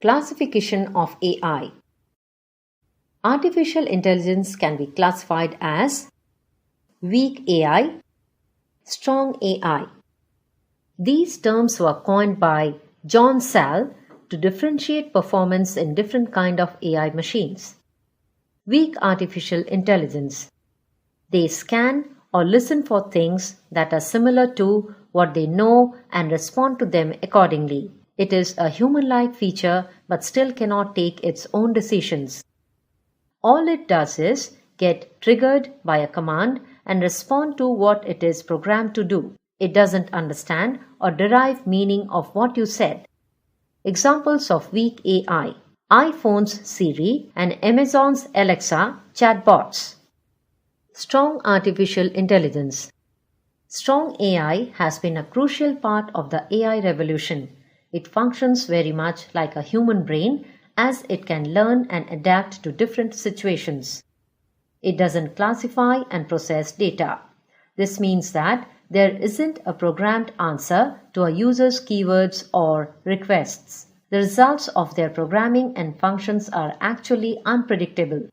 Classification of AI. Artificial intelligence can be classified as weak AI, strong AI. These terms were coined by John Searle to differentiate performance in different kinds of AI machines. Weak artificial intelligence. They scan or listen for things that are similar to what they know and respond to them accordingly. It is a human-like feature but still cannot take its own decisions. All it does is get triggered by a command and respond to what it is programmed to do. It doesn't understand or derive meaning of what you said. Examples of weak AI: iPhone's Siri and Amazon's Alexa chatbots. Strong artificial intelligence. Strong AI has been a crucial part of the AI revolution. It functions very much like a human brain as it can learn and adapt to different situations. It doesn't classify and process data. This means that there isn't a programmed answer to a user's keywords or requests. The results of their programming and functions are actually unpredictable.